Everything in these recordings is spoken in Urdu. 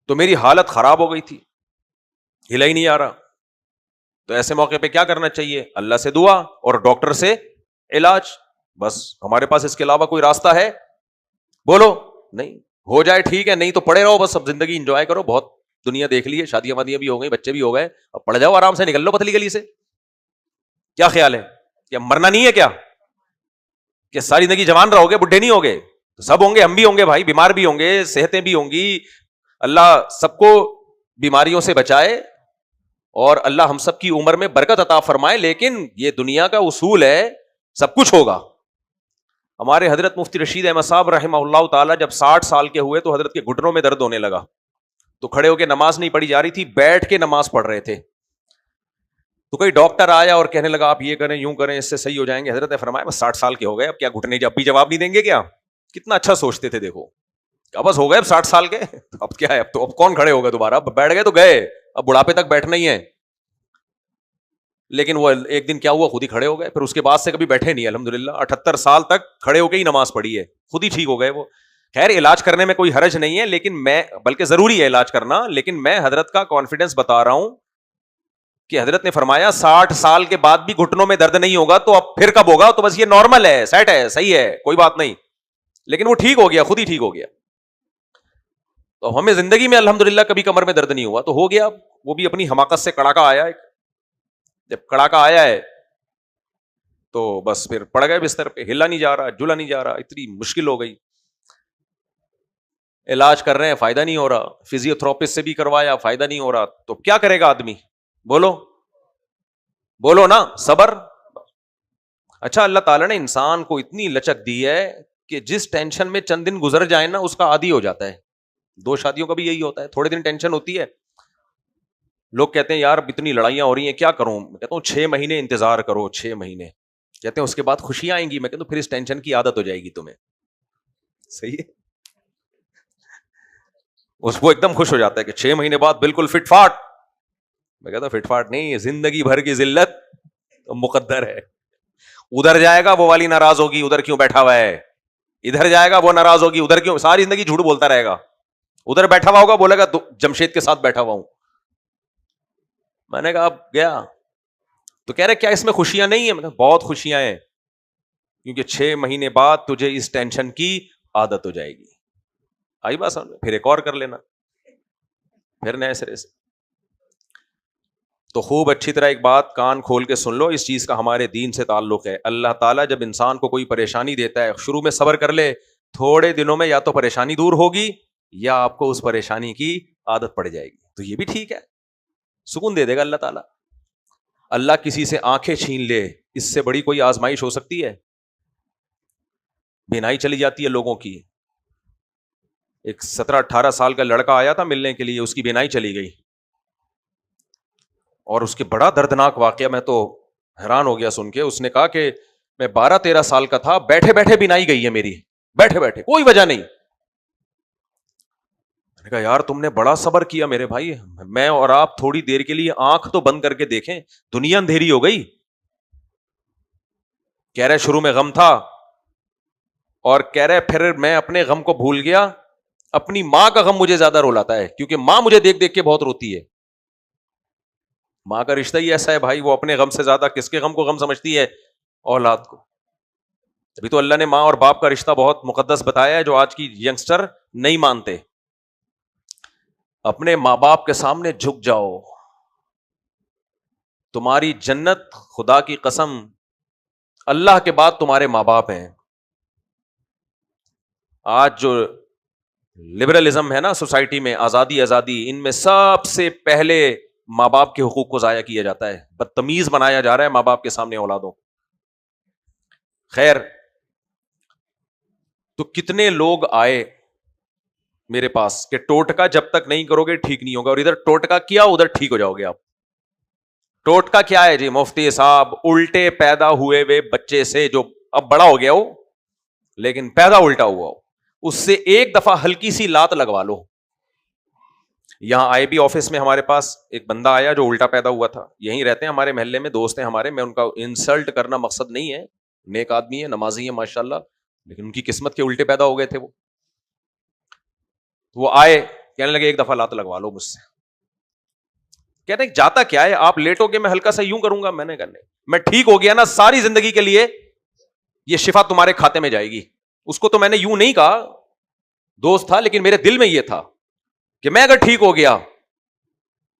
تو میری حالت خراب ہو گئی تھی, ہلا ہی نہیں آ رہا. تو ایسے موقع پہ کیا کرنا چاہیے؟ اللہ سے دعا اور ڈاکٹر سے علاج. بس ہمارے پاس اس کے علاوہ کوئی راستہ ہے؟ بولو. نہیں. ہو جائے ٹھیک ہے, نہیں تو پڑے رہو, بس سب زندگی انجوائے کرو. بہت دنیا دیکھ لی ہے, شادیاں وادیاں بھی ہو گئی, بچے بھی ہو گئے, اب پڑ جاؤ آرام سے, نکل لو پتلی گلی سے. کیا خیال ہے؟ کیا مرنا نہیں ہے کیا؟ کہ ساری زندگی جوان رہو گے, بڈھے نہیں ہوگے؟ سب ہوں گے, ہم بھی ہوں گے بھائی, بیمار بھی ہوں گے, صحتیں بھی ہوں گی. اللہ سب کو بیماریوں سے بچائے اور اللہ ہم سب کی عمر میں برکت عطا فرمائے. لیکن یہ دنیا کا اصول ہے, سب کچھ ہوگا. ہمارے حضرت مفتی رشید احمد صاحب رحمہ اللہ تعالیٰ جب 60 سال کے ہوئے تو حضرت کے گھٹنوں میں درد ہونے لگا, تو کھڑے ہو کے نماز نہیں پڑھی جا رہی تھی, بیٹھ کے نماز پڑھ رہے تھے. تو کوئی ڈاکٹر آیا اور کہنے لگا آپ یہ کریں, یوں کریں, اس سے صحیح ہو جائیں گے. حضرت نے فرمایا بس 60 سال کے ہو گئے, اب کیا گھٹنے اب بھی جواب نہیں دیں گے کیا؟ کتنا اچھا سوچتے تھے, دیکھو بس ہو گئے اب 60 سال کے, اب کیا ہے, اب کون کھڑے ہو گئے دوبارہ, اب بیٹھ گئے تو گئے, اب بڑھاپے تک بیٹھنا ہی ہے. لیکن وہ ایک دن کیا ہوا, خود ہی کھڑے ہو گئے. پھر اس کے بعد سے کبھی بیٹھے نہیں, الحمدللہ 78 سال تک کھڑے ہو کے ہی نماز پڑھی ہے, خود ہی ٹھیک ہو گئے وہ. خیر علاج کرنے میں کوئی حرج نہیں ہے, لیکن میں بلکہ ضروری ہے علاج کرنا, لیکن میں حضرت کا کانفیڈنس بتا رہا ہوں کہ حضرت نے فرمایا 60 سال کے بعد بھی گھٹنوں میں درد نہیں ہوگا, تو اب پھر کب ہوگا؟ تو بس یہ نارمل ہے, سیٹ ہے, صحیح ہے, کوئی بات نہیں. لیکن وہ ٹھیک ہو گیا, خود ہی ٹھیک ہو گیا. تو ہمیں زندگی میں الحمدللہ کبھی کمر میں درد نہیں ہوا, تو ہو گیا. وہ بھی اپنی حماقت سے کڑاکا آیا, جب کڑاکا آیا ہے تو بس پھر پڑ گئے بستر پہ, ہلا نہیں جا رہا, جلا نہیں جا رہا, اتنی مشکل ہو گئی. علاج کر رہے ہیں, فائدہ نہیں ہو رہا, فزیو تھراپسٹ سے بھی کروایا, فائدہ نہیں ہو رہا. تو کیا کرے گا آدمی؟ بولو بولو نا, صبر. اچھا اللہ تعالیٰ نے انسان کو اتنی لچک دی ہے کہ جس ٹینشن میں چند دن گزر جائے نا, اس کا عادی ہو جاتا ہے. 2 شادیوں کا بھی یہی ہوتا ہے, تھوڑے دن ٹینشن ہوتی ہے, لوگ کہتے ہیں یار اتنی لڑائیاں ہو رہی ہیں کیا کروں, میں کہتا ہوں 6 مہینے انتظار کرو, 6 مہینے. کہتے ہیں اس کے بعد خوشیاں آئیں گی, میں کہتا ہوں پھر اس ٹینشن کی عادت ہو جائے گی تمہیں. صحیح ہے, اس کو ایک دم خوش ہو جاتا ہے کہ 6 مہینے بعد بالکل فٹ فاٹ. میں کہتا ہوں فٹ فاٹ نہیں, زندگی بھر کی ذلت مقدر ہے. ادھر جائے گا وہ والی ناراض ہوگی, ادھر کیوں بیٹھا ہوا ہے, ادھر جائے گا وہ ناراض ہوگی, ادھر کیوں, ساری زندگی جھوٹ بولتا رہے گا. ادھر بیٹھا ہوا ہوگا, بولے گا جمشید کے ساتھ بیٹھا ہوا ہوں. میں نے کہا اب گیا. تو کہہ رہے کیا اس میں خوشیاں نہیں ہیں؟ میں نے کہا بہت خوشیاں ہیں, کیونکہ 6 مہینے بعد تجھے اس ٹینشن کی عادت ہو جائے گی. آئی بات سمجھ, پھر ایک اور کر لینا, پھر نئے سرے سے. تو خوب اچھی طرح ایک بات کان کھول کے سن لو, اس چیز کا ہمارے دین سے تعلق ہے. اللہ تعالیٰ جب انسان کو کوئی پریشانی دیتا ہے, شروع میں صبر کر لے, تھوڑے دنوں میں یا تو پریشانی دور ہوگی یا آپ کو اس پریشانی کی عادت پڑ جائے گی. تو یہ بھی ٹھیک ہے, سکون دے دے گا اللہ تعالیٰ. اللہ کسی سے آنکھیں چھین لے, اس سے بڑی کوئی آزمائش ہو سکتی ہے؟ بینائی چلی جاتی ہے لوگوں کی. ایک 17-18 سال کا لڑکا آیا تھا ملنے کے لیے, اس کی بینائی چلی گئی, اور اس کے بڑا دردناک واقعہ, میں تو حیران ہو گیا سن کے. اس نے کہا کہ میں 12-13 سال کا تھا, بیٹھے بیٹھے بینائی گئی ہے میری, بیٹھے بیٹھے, کوئی وجہ نہیں. میں نے کہا یار تم نے بڑا صبر کیا میرے بھائی, میں اور آپ تھوڑی دیر کے لیے آنکھ تو بند کر کے دیکھیں, دنیا اندھیری ہو گئی. کہہ رہے شروع میں غم تھا, اور کہہ رہے پھر میں اپنے غم کو بھول گیا, اپنی ماں کا غم مجھے زیادہ رلاتا ہے, کیونکہ ماں مجھے دیکھ دیکھ کے بہت روتی ہے. ماں کا رشتہ ہی ایسا ہے بھائی, وہ اپنے غم سے زیادہ کس کے غم کو غم سمجھتی ہے؟ اولاد کو. ابھی تو اللہ نے ماں اور باپ کا رشتہ بہت مقدس بتایا ہے, جو آج کی ینگسٹر نہیں مانتے. اپنے ماں باپ کے سامنے جھک جاؤ, تمہاری جنت خدا کی قسم اللہ کے بعد تمہارے ماں باپ ہیں. آج جو لبرلزم ہے نا سوسائٹی میں, آزادی ان میں سب سے پہلے ماں باپ کے حقوق کو ضائع کیا جاتا ہے, بدتمیز بنایا جا رہا ہے ماں باپ کے سامنے اولادوں. خیر, تو کتنے لوگ آئے میرے پاس کہ ٹوٹکا جب تک نہیں کرو گے ٹھیک نہیں ہوگا, اور ادھر ٹوٹکا کیا ادھر ٹھیک ہو جاؤ گے آپ. ٹوٹکا کیا ہے جی مفتی صاحب؟ الٹے پیدا ہوئے ہوئے بچے سے, جو اب بڑا ہو گیا ہو لیکن پیدا الٹا ہوا ہو, اس سے ایک دفعہ ہلکی سی لات لگوا لو. یہاں آئی بی آفس میں ہمارے پاس ایک بندہ آیا جو الٹا پیدا ہوا تھا, یہیں رہتے ہیں ہمارے محلے میں, دوست ہیں ہمارے. میں ان کا انسلٹ کرنا مقصد نہیں ہے, نیک آدمی ہے, نمازی ہے ماشاءاللہ, لیکن ان کی قسمت کے الٹے پیدا ہو گئے تھے. وہ آئے, کہنے لگے ایک دفعہ لات لگوا لو مجھ سے. کہتے ہیں جاتا کیا ہے, آپ لیٹو گے میں ہلکا سا یوں کروں گا. میں نے کہا نہیں, میں ٹھیک ہو گیا نا, ساری زندگی کے لیے یہ شفا تمہارے کھاتے میں جائے گی. اس کو تو میں نے یوں نہیں کہا, دوست تھا, لیکن میرے دل میں یہ تھا کہ میں اگر ٹھیک ہو گیا,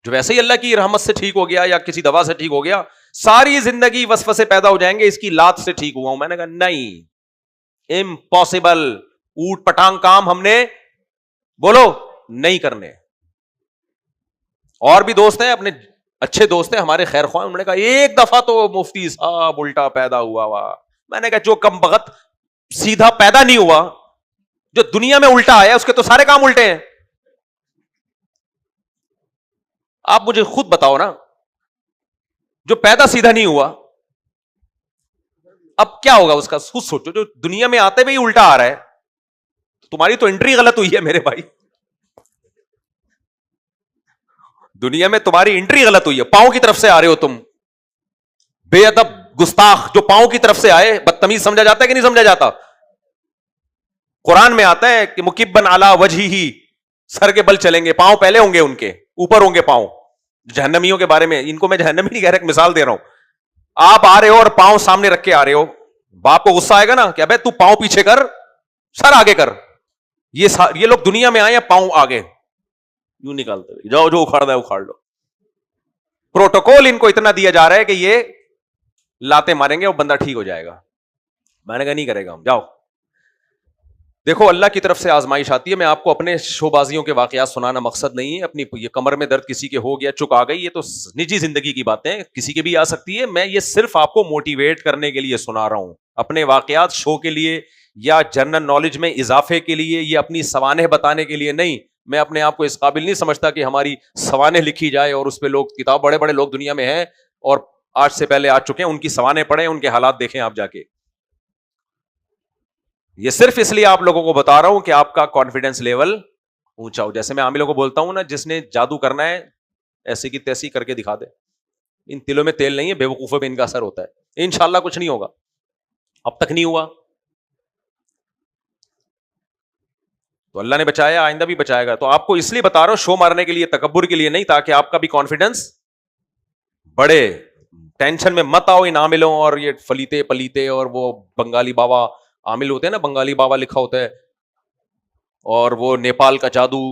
جو ویسے ہی اللہ کی رحمت سے ٹھیک ہو گیا یا کسی دوا سے ٹھیک ہو گیا, ساری زندگی وسوسے پیدا ہو جائیں گے اس کی لات سے ٹھیک ہوا ہوں. میں نے کہا نہیں, امپاسبل, اوٹ پٹانگ کام ہم نے بولو نہیں کرنے. اور بھی دوست ہیں, اپنے اچھے دوست ہیں ہمارے خیر خواہ, انہوں نے کہا ایک دفعہ تو مفتی صاحب الٹا پیدا ہوا وا. میں نے کہا جو کم بخت سیدھا پیدا نہیں ہوا, جو دنیا میں الٹا آیا اس کے تو سارے کام الٹے ہیں. آپ مجھے خود بتاؤ نا, جو پیدا سیدھا نہیں ہوا اب کیا ہوگا اس کا, خود سوچو. جو دنیا میں آتے ہوئے الٹا آ رہا ہے, تمہاری تو انٹری غلط ہوئی ہے میرے بھائی. دنیا میں تمہاری انٹری غلط ہوئی ہے, پاؤں کی طرف سے آ رہے ہو تم, بے ادب گستاخ. جو پاؤں کی طرف سے آئے بدتمیز سمجھا جاتا ہے کہ نہیں سمجھا جاتا؟ قرآن میں آتا ہے کہ مکبن علی وجہہ, سر کے بل چلیں گے, پاؤں پہلے ہوں گے ان کے, اوپر ہوں گے پاؤں. جہنمیوں کے بارے میں, ان کو میں جہنمی نہیں کہہ رہا, ایک مثال دے رہا ہوں. آپ آ رہے ہو اور پاؤں سامنے رکھ کے آ رہے ہو, باپ کو غصہ آئے گا نا کہ ابے تو پاؤں پیچھے کر, سر آگے کر. یہ لوگ دنیا میں آئے ہیں پاؤں آگے, یوں نکالتے جاؤ, جو اکھاڑ ہے اکھاڑ لو. پروٹوکول ان کو اتنا دیا جا رہا ہے کہ یہ لاتے ماریں گے اور بندہ ٹھیک ہو جائے گا. میں نے کہا نہیں کرے گا ہم, جاؤ. دیکھو اللہ کی طرف سے آزمائش آتی ہے. میں آپ کو اپنے شو بازیوں کے واقعات سنانا مقصد نہیں ہے, اپنی یہ کمر میں درد کسی کے ہو گیا, چک آ گئی, یہ تو نجی زندگی کی باتیں, کسی کے بھی آ سکتی ہے. میں یہ صرف آپ کو موٹیویٹ کرنے کے لیے سنا رہا ہوں, اپنے واقعات شو کے لیے یا جنرل نالج میں اضافے کے لیے, یہ اپنی سوانح بتانے کے لیے نہیں. میں اپنے آپ کو اس قابل نہیں سمجھتا کہ ہماری سوانح لکھی جائے اور اس پہ لوگ کتاب, بڑے بڑے لوگ دنیا میں ہیں اور آج سے پہلے آ چکے ہیں, ان کی سوانح پڑھیں, ان کے حالات دیکھیں آپ جا کے. یہ صرف اس لیے آپ لوگوں کو بتا رہا ہوں کہ آپ کا کانفیڈنس لیول اونچا ہو. جیسے میں عاملوں کو بولتا ہوں نا, جس نے جادو کرنا ہے ایسی کی تیسی کر کے دکھا دے. ان تلوں میں تیل نہیں ہے, بے وقوفوں پہ ان کا اثر ہوتا ہے. انشاءاللہ کچھ نہیں ہوگا, اب تک نہیں ہوا تو اللہ نے بچایا, آئندہ بھی بچائے گا. تو آپ کو اس لیے بتا رہا ہوں, شو مارنے کے لیے, تکبر کے لیے نہیں, تاکہ آپ کا بھی کانفیڈنس بڑھے. ٹینشن میں مت آؤ ان عاملوں اور یہ فلیتے پلیتے اور وہ بنگالی بابا عامل ہوتے ہیں نا, بنگالی بابا لکھا ہوتا ہے, اور وہ نیپال کا جادو,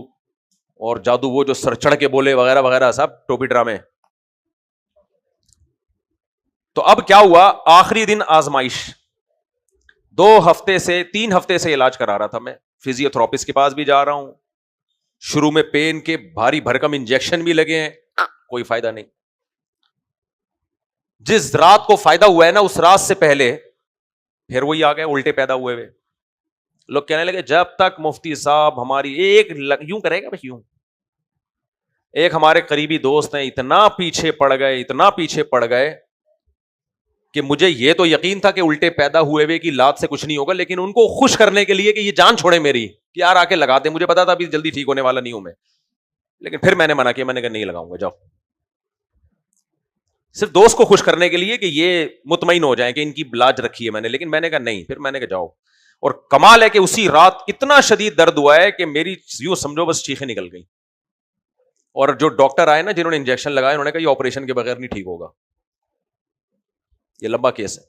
اور جادو وہ جو سر چڑھ کے بولے وغیرہ وغیرہ, سب ٹوپی ڈرامے. تو اب کیا ہوا, آخری دن آزمائش, 3 ہفتے سے علاج کرا رہا تھا میں, فزیوتھراپسٹ کے پاس بھی جا رہا ہوں, شروع میں پین کے بھاری بھرکم انجیکشن بھی لگے ہیں, کوئی فائدہ نہیں. جس رات کو فائدہ ہوا ہے نا, اس رات سے پہلے پھر وہی آ گئے الٹے پیدا ہوئے ہوئے. لوگ کہنے لگے جب تک مفتی صاحب ہماری یوں کرے گا بھائی یوں. ایک ہمارے قریبی دوست ہیں, اتنا پیچھے پڑ گئے کہ مجھے یہ تو یقین تھا کہ الٹے پیدا ہوئے کی لات سے کچھ نہیں ہوگا, لیکن ان کو خوش کرنے کے لیے کہ یہ جان چھوڑے میری, کہ یار آ کے لگا دے. مجھے پتا تھا ابھی جلدی ٹھیک ہونے والا نہیں ہوں میں, لیکن پھر میں نے منع کیا, میں نے کہا نہیں لگاؤں گا, جاؤ. صرف دوست کو خوش کرنے کے لیے کہ یہ مطمئن ہو جائیں کہ ان کی لاج رکھی ہے میں نے, لیکن میں نے کہا نہیں. پھر میں نے کہا جاؤ. اور کمال ہے کہ اسی رات اتنا شدید درد ہوا ہے کہ میری یوں سمجھو بس چیخیں نکل گئی. اور جو ڈاکٹر آئے نا جنہوں نے انجیکشن لگایا, انہوں نے کہا یہ آپریشن کے بغیر نہیں ٹھیک ہوگا, یہ لمبا کیس ہے.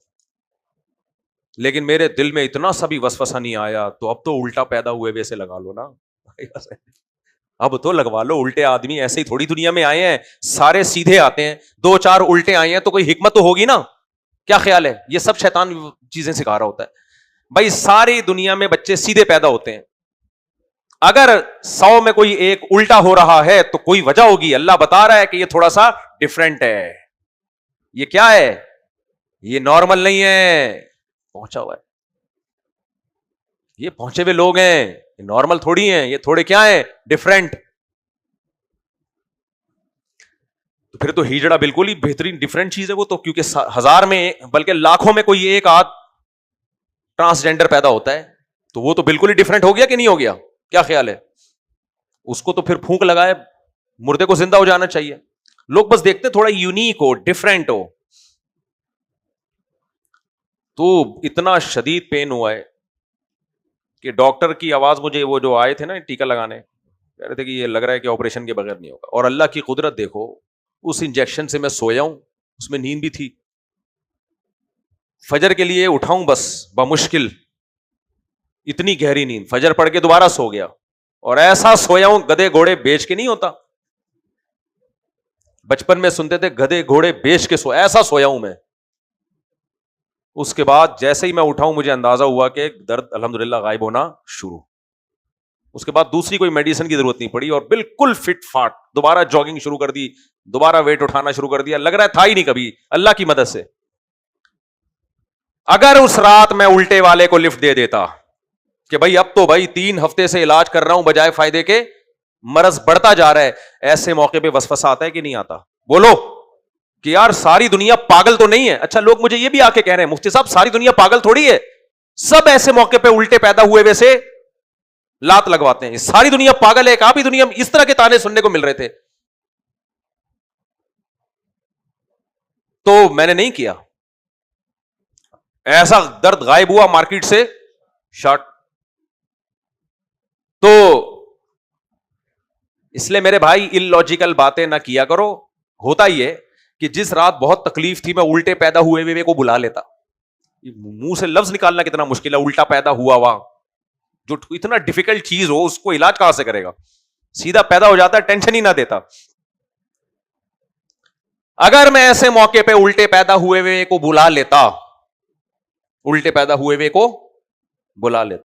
لیکن میرے دل میں اتنا سا بھی وسوسہ نہیں آیا, تو اب تو الٹا پیدا ہوئے ویسے لگا لو نا, اب تو لگوا لو. الٹے آدمی ایسے ہی تھوڑی دنیا میں آئے ہیں, سارے سیدھے آتے ہیں, 2-4 الٹے آئے ہیں تو کوئی حکمت تو ہوگی نا. کیا خیال ہے؟ یہ سب شیطان چیزیں سکھا رہا ہوتا ہے بھائی. ساری دنیا میں بچے سیدھے پیدا ہوتے ہیں, اگر 100 میں کوئی ایک الٹا ہو رہا ہے تو کوئی وجہ ہوگی. اللہ بتا رہا ہے کہ یہ تھوڑا سا ڈفرینٹ ہے. یہ کیا ہے؟ یہ نارمل نہیں ہے, پہنچا ہوا ہے. یہ پہنچے ہوئے لوگ ہیں, یہ نارمل تھوڑی ہیں, یہ تھوڑے کیا ہیں, ڈفرینٹ. تو پھر تو ہجڑا بالکل ہی بہترین ڈفرینٹ چیز ہے وہ تو, کیونکہ 1000 میں بلکہ لاکھوں میں کوئی ایک آدھ ٹرانسجینڈر پیدا ہوتا ہے, تو وہ تو بالکل ہی ڈفرینٹ ہو گیا کہ نہیں ہو گیا؟ کیا خیال ہے؟ اس کو تو پھر پھونک لگائے, مردے کو زندہ ہو جانا چاہیے. لوگ بس دیکھتے تھوڑا یونیک ہو, ڈفرینٹ ہو. تو اتنا شدید پین ہوا ہے کہ ڈاکٹر کی آواز, مجھے وہ جو آئے تھے نا ٹیکا لگانے, کہہ رہے تھے کہ یہ لگ رہا ہے کہ آپریشن کے بغیر نہیں ہوگا. اور اللہ کی قدرت دیکھو, اس انجیکشن سے میں سویا ہوں, اس میں نیند بھی تھی, فجر کے لیے اٹھاؤں بس بمشکل, اتنی گہری نیند, فجر پڑھ کے دوبارہ سو گیا, اور ایسا سویا ہوں گدھے گھوڑے بیچ کے نہیں ہوتا, بچپن میں سنتے تھے گدھے گھوڑے بیچ کے ایسا سویا ہوں میں. اس کے بعد جیسے ہی میں اٹھاؤں مجھے اندازہ ہوا کہ درد الحمدللہ غائب ہونا شروع. اس کے بعد دوسری کوئی میڈیسن کی ضرورت نہیں پڑی, اور بالکل فٹ فاٹ دوبارہ جاگنگ شروع کر دی, دوبارہ ویٹ اٹھانا شروع کر دیا, لگ رہا تھا ہی نہیں کبھی, اللہ کی مدد سے. اگر اس رات میں الٹے والے کو لفٹ دے دیتا کہ بھائی اب تو بھائی 3 ہفتے سے علاج کر رہا ہوں بجائے فائدے کے, مرض بڑھتا جا رہا ہے, ایسے موقع پہ وسوسہ آتا ہے کہ نہیں آتا؟ بولو کہ یار ساری دنیا پاگل تو نہیں ہے. اچھا لوگ مجھے یہ بھی آ کے کہہ رہے ہیں مفتی صاحب ساری دنیا پاگل تھوڑی ہے, سب ایسے موقع پہ الٹے پیدا ہوئے ویسے لات لگواتے ہیں, ساری دنیا پاگل ہے. کہاں بھی دنیا میں اس طرح کے تانے سننے کو مل رہے تھے. تو میں نے نہیں کیا, ایسا درد غائب ہوا مارکیٹ سے شارٹ. تو اس لیے میرے بھائی ان لاجیکل باتیں نہ کیا کرو. ہوتا ہی ہے کہ جس رات بہت تکلیف تھی میں الٹے پیدا ہوئے ہوئے کو بلا لیتا. منہ سے لفظ نکالنا کتنا مشکل ہے, الٹا پیدا ہوا ہوا, جو اتنا ڈیفیکلٹ چیز ہو اس کو علاج کہاں سے کرے گا, سیدھا پیدا ہو جاتا ہے, ٹینشن ہی نہ دیتا. اگر میں ایسے موقع پہ الٹے پیدا ہوئے ہوئے کو بلا لیتا, الٹے پیدا ہوئے ہوئے کو بلا لیتا,